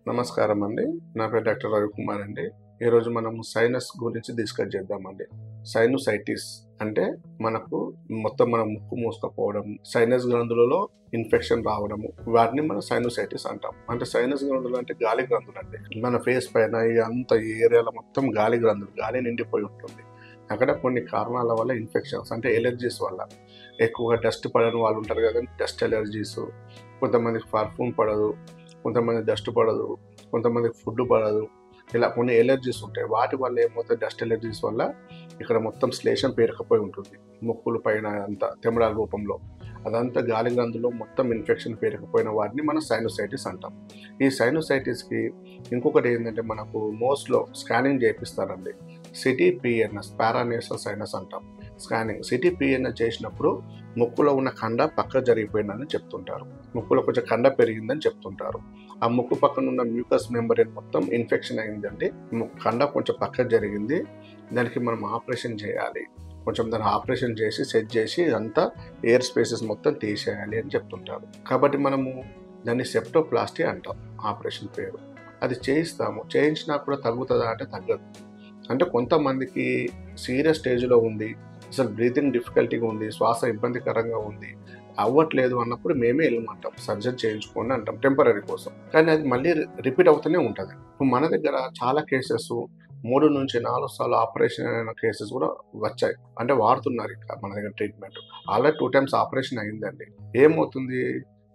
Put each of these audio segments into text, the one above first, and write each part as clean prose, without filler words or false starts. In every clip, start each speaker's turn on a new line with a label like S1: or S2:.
S1: నమస్కారం అండి. నా పేరు డాక్టర్ రవికుమార్ అండి. ఈరోజు మనం సైనస్ గురించి డిస్కస్ చేద్దామండి. సైనోసైటిస్ అంటే మనకు మొత్తం మన ముక్కు మూసుకపోవడం, సైనస్ గ్రంథులలో ఇన్ఫెక్షన్ రావడము, వాటిని మనం సైనోసైటిస్ అంటాం. అంటే సైనస్ గ్రంథులు అంటే గాలి గ్రంథులు అండి. మన ఫేస్ పైన ఈ ఏరియాలో మొత్తం గాలి గ్రంథులు, గాలి నిండిపోయి ఉంటుంది. అక్కడ కొన్ని కారణాల వల్ల ఇన్ఫెక్షన్స్ అంటే ఎలర్జీస్ వల్ల, ఎక్కువగా డస్ట్ పడని వాళ్ళు ఉంటారు కదండి, డస్ట్ ఎలర్జీస్. కొంతమందికి పర్ఫ్యూమ్ పడదు, కొంతమంది డస్ట్ పడదు, కొంతమందికి ఫుడ్ పడదు. ఇలా కొన్ని ఎలర్జీస్ ఉంటాయి. వాటి వల్ల ఏమవుతుంది, డస్ట్ ఎలర్జీస్ వల్ల ఇక్కడ మొత్తం శ్లేషం పేరుకపోయి ఉంటుంది. ముక్కుల పైన అంతా తెమడాల రూపంలో అదంతా గాలి గ్రంథులో మొత్తం ఇన్ఫెక్షన్ పేరుకపోయిన వాటిని మనం సైనోసైటిస్ అంటాం. ఈ సైనోసైటిస్కి ఇంకొకటి ఏంటంటే, మనకు నోస్లో స్కానింగ్ చేపిస్తారండి. సిటీపీఎన్ఎస్, పారానేసల్ సైనస్ అంటాం. సిటీపీఎన్ఎస్ చేసినప్పుడు ముక్కులో ఉన్న కండ పక్క జరిగిపోయిందని చెప్తుంటారు. ముక్కులో కొంచెం కండ పెరిగిందని చెప్తుంటారు. ఆ ముక్కు పక్కన ఉన్న మ్యూకస్ మెంబ్రేన్ మొత్తం ఇన్ఫెక్షన్ అయిందండి. కండ కొంచెం పక్క జరిగింది, దానికి మనం ఆపరేషన్ చేయాలి. కొంచెం దాన్ని ఆపరేషన్ చేసి సెట్ చేసి అంతా ఎయిర్ స్పేసెస్ మొత్తం తీసేయాలి అని చెప్తుంటారు. కాబట్టి మనము దాన్ని సెప్టోప్లాస్టీ అంటాం, ఆపరేషన్ పేరు. అది చేయిస్తాము. చేయించినా కూడా తగ్గుతుందా అంటే తగ్గదు. అంటే కొంతమందికి సీరియస్ స్టేజ్లో ఉంది, అసలు బ్రీతింగ్ డిఫికల్టీగా ఉంది, శ్వాస ఇబ్బందికరంగా ఉంది, అవ్వట్లేదు అన్నప్పుడు మేమే వెళ్ళమంటాం, సర్జరీ చేయించుకోండి అంటాం టెంపరీ కోసం. కానీ అది మళ్ళీ రిపీట్ అవుతూనే ఉంటుంది. ఇప్పుడు మన దగ్గర చాలా కేసెస్ 3 నుంచి 4 సార్లు ఆపరేషన్ అయిన కేసెస్ కూడా వచ్చాయి. అంటే వాడుతున్నారు ఇంకా మన దగ్గర ట్రీట్మెంట్. ఆల్రెడీ 2 times ఆపరేషన్ అయిందండి. ఏమవుతుంది,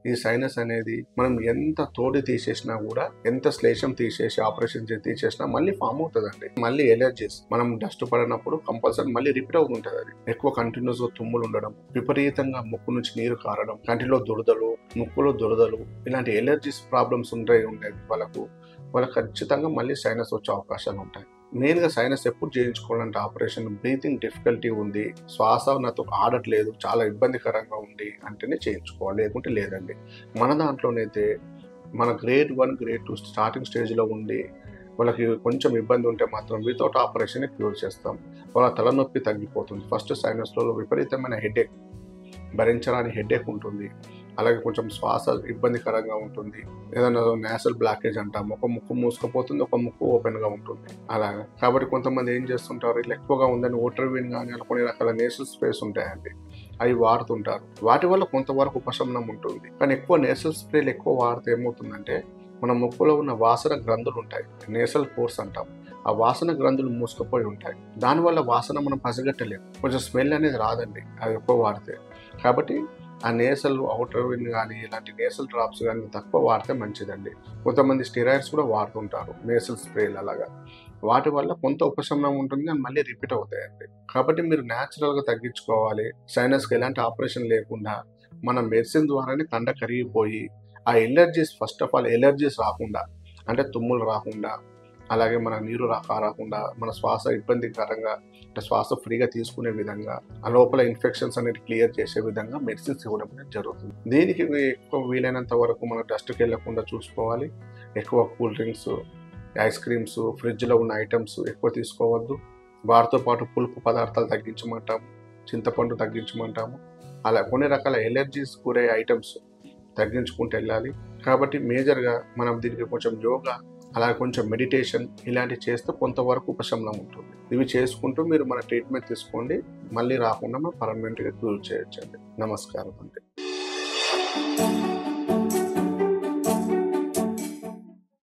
S1: ఈ సైనస్ అనేది మనం ఎంత తోడి తీసేసినా కూడా, ఎంత శ్లేషం తీసేసి ఆపరేషన్ చేసి తీసేసినా మళ్ళీ ఫామ్ అవుతుందండి. మళ్ళీ ఎలర్జీస్, మనం డస్ట్ పడినప్పుడు కంపల్సరీ మళ్ళీ రిపీట్ అవుతుంటుంది. అది ఎక్కువ కంటిన్యూస్ గా తుమ్ములు ఉండడం, విపరీతంగా ముక్కు నుంచి నీరు కారడం, కంటిలో దురదలు, ముక్కులో దురదలు, ఇలాంటి ఎలర్జీస్ ప్రాబ్లమ్స్ ఉండేది వాళ్ళకు ఖచ్చితంగా మళ్ళీ సైనస్ వచ్చే అవకాశాలు ఉంటాయి. మెయిన్గా సైనస్ ఎప్పుడు చేయించుకోవాలంటే, ఆపరేషన్ బ్రీతింగ్ డిఫికల్టీ ఉంది, శ్వాస నాతో ఆడట్లేదు, చాలా ఇబ్బందికరంగా ఉంది అంటేనే చేయించుకోవాలి, లేకుంటే లేదండి. మన దాంట్లోనైతే మన గ్రేడ్ 1, గ్రేడ్ 2 స్టార్టింగ్ స్టేజ్లో ఉండి వాళ్ళకి కొంచెం ఇబ్బంది ఉంటే మాత్రం వితౌట్ ఆపరేషన్ క్యూర్ చేస్తాం. వాళ్ళ తలనొప్పి తగ్గిపోతుంది. ఫస్ట్ సైనస్లో విపరీతమైన హెడేక్, భరించరాని హెడేక్ ఉంటుంది. అలాగే కొంచెం శ్వాస ఇబ్బందికరంగా ఉంటుంది. ఏదైనా నేసల్ బ్లాకేజ్ అంటాం, ఒక ముక్కు మూసుకుపోతుంది, ఒక ముక్కు ఓపెన్గా ఉంటుంది. అలాగా కాబట్టి కొంతమంది ఏం చేస్తుంటారు, ఇట్లా ఎక్కువగా ఉందని ఓటర్విన్ కానీ అలా కొన్ని రకాల నేసల్ స్ప్రేస్ ఉంటాయండి, అవి వాడుతుంటారు. వాటి వల్ల కొంతవరకు ఉపశమనం ఉంటుంది. కానీ ఎక్కువ నేసల్ స్ప్రేలు ఎక్కువ వాడితే ఏమవుతుందంటే, మన ముక్కులో ఉన్న వాసన గ్రంథులు ఉంటాయి, నేసల్ పోర్స్ అంటాం, ఆ వాసన గ్రంథులు మూసుకుపోయి ఉంటాయి. దానివల్ల వాసన మనం పసిగట్టలేము, కొంచెం స్మెల్ అనేది రాదండి అది ఎక్కువ వాడితే. కాబట్టి ఆ నేసల్ అవుటర్ విన్ కానీ ఇలాంటి నేసల్ డ్రాప్స్ కానీ తక్కువ వాడితే మంచిదండి. కొంతమంది స్టెరాయిడ్స్ కూడా వాడుతుంటారు, నేసల్ స్ప్రేలు అలాగా. వాటి వల్ల కొంత ఉపశమనం ఉంటుంది, కానీ మళ్ళీ రిపీట్ అవుతాయండి. కాబట్టి మీరు న్యాచురల్గా తగ్గించుకోవాలి. సైనస్కి ఎలాంటి ఆపరేషన్ లేకుండా మన మెడిసిన్ ద్వారానే కండ కరిగిపోయి ఆ allergies, first of all allergies రాకుండా, అంటే తుమ్ములు రాకుండా, అలాగే మన నీరు రాకుండా, మన శ్వాస ఇబ్బందికరంగా అంటే శ్వాస ఫ్రీగా తీసుకునే విధంగా, ఆ లోపల ఇన్ఫెక్షన్స్ అనేది క్లియర్ చేసే విధంగా మెడిసిన్స్ ఇవ్వడం అనేది జరుగుతుంది. దీనికి ఎక్కువ వీలైనంత వరకు మనం డస్ట్కి వెళ్ళకుండా చూసుకోవాలి. ఎక్కువ కూల్ డ్రింక్స్, ఐస్ క్రీమ్స్, ఫ్రిడ్జ్లో ఉన్న ఐటమ్స్ ఎక్కువ తీసుకోవద్దు. వాటితో పాటు పులుపు పదార్థాలు తగ్గించమంటాము, చింతపండు తగ్గించమంటాము. అలా కొన్ని రకాల ఎలర్జీస్ గురే ఐటమ్స్ తగ్గించుకుంటూ వెళ్ళాలి. కాబట్టి మేజర్గా మనం దీనికి కొంచెం యోగా, అలాగే కొంచెం మెడిటేషన్ ఇలాంటివి చేస్తే కొంతవరకు ఉపశమనం ఉంటుంది. ఇవి చేసుకుంటూ మీరు మన ట్రీట్మెంట్ తీసుకోండి, మళ్ళీ రాకుండా మనం పర్మనెంట్గా క్యూర్ చేయొచ్చండి. నమస్కారం అండి.